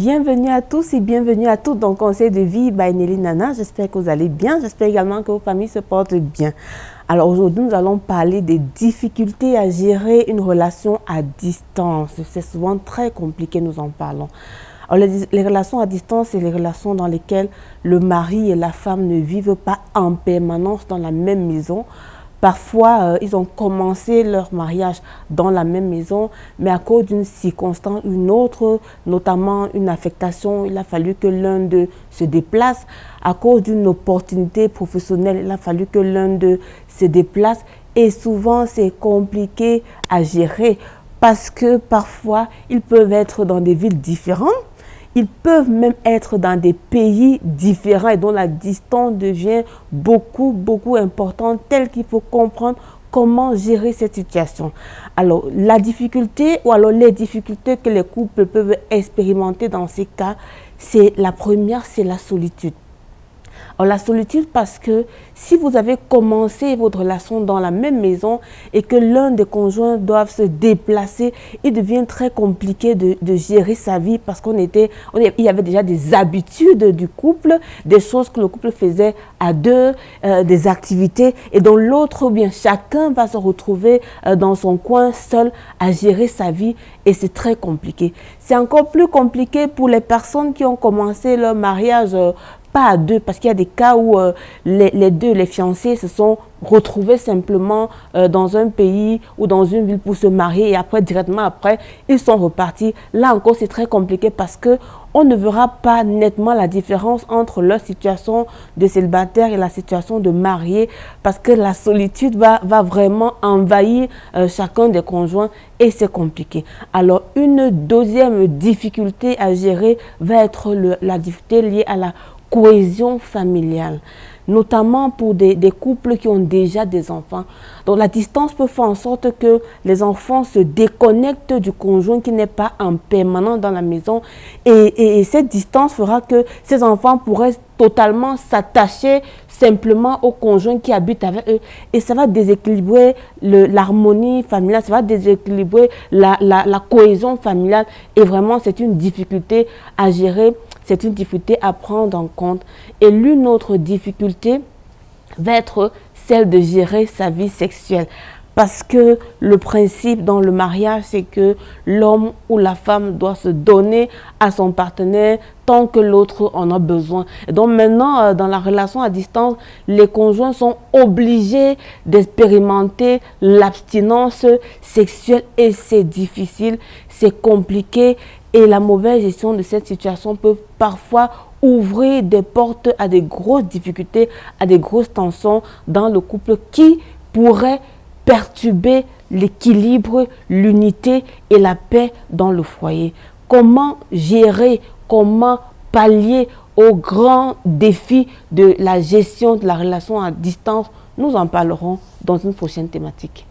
Bienvenue à tous et bienvenue à toutes dans le Conseil de vie by Nelly Nana. J'espère que vous allez bien. J'espère également que vos familles se portent bien. Alors aujourd'hui, nous allons parler des difficultés à gérer une relation à distance. C'est souvent très compliqué, nous en parlons. Alors, les relations à distance, c'est les relations dans lesquelles le mari et la femme ne vivent pas en permanence dans la même maison. Parfois, ils ont commencé leur mariage dans la même maison, mais à cause d'une circonstance ou une autre, notamment une affectation, il a fallu que l'un d'eux se déplace. À cause d'une opportunité professionnelle, il a fallu que l'un d'eux se déplace. Et souvent, c'est compliqué à gérer parce que parfois, ils peuvent être dans des villes différentes. Ils peuvent même être dans des pays différents et dont la distance devient beaucoup importante, telle qu'il faut comprendre comment gérer cette situation. Alors, la difficulté ou alors les difficultés que les couples peuvent expérimenter dans ces cas, la première, c'est la solitude. Alors, la solitude parce que si vous avez commencé votre relation dans la même maison et que l'un des conjoints doit se déplacer, il devient très compliqué de gérer sa vie parce il y avait déjà des habitudes du couple, des choses que le couple faisait à deux, des activités et dont l'autre, bien chacun va se retrouver dans son coin seul à gérer sa vie et c'est très compliqué. C'est encore plus compliqué pour les personnes qui ont commencé leur mariage pas à deux, parce qu'il y a des cas où les fiancés se sont retrouvés simplement dans un pays ou dans une ville pour se marier et après, directement après, ils sont repartis. Là encore, c'est très compliqué parce que on ne verra pas nettement la différence entre leur situation de célibataire et la situation de marié parce que la solitude va vraiment envahir chacun des conjoints et c'est compliqué. Alors, une deuxième difficulté à gérer va être la difficulté liée à la cohésion familiale, notamment pour des couples qui ont déjà des enfants. Donc la distance peut faire en sorte que les enfants se déconnectent du conjoint qui n'est pas en permanence dans la maison et cette distance fera que ces enfants pourraient totalement s'attacher simplement au conjoint qui habite avec eux et ça va déséquilibrer l'harmonie familiale, ça va déséquilibrer la cohésion familiale et vraiment c'est une difficulté à gérer. C'est une difficulté à prendre en compte. Et l'une autre difficulté va être celle de gérer sa vie sexuelle. Parce que le principe dans le mariage, c'est que l'homme ou la femme doit se donner à son partenaire tant que l'autre en a besoin. Et donc maintenant, dans la relation à distance, les conjoints sont obligés d'expérimenter l'abstinence sexuelle et c'est difficile, c'est compliqué. Et la mauvaise gestion de cette situation peut parfois ouvrir des portes à des grosses difficultés, à des grosses tensions dans le couple qui pourraient perturber l'équilibre, l'unité et la paix dans le foyer. Comment gérer, comment pallier aux grands défis de la gestion de la relation à distance? Nous en parlerons dans une prochaine thématique.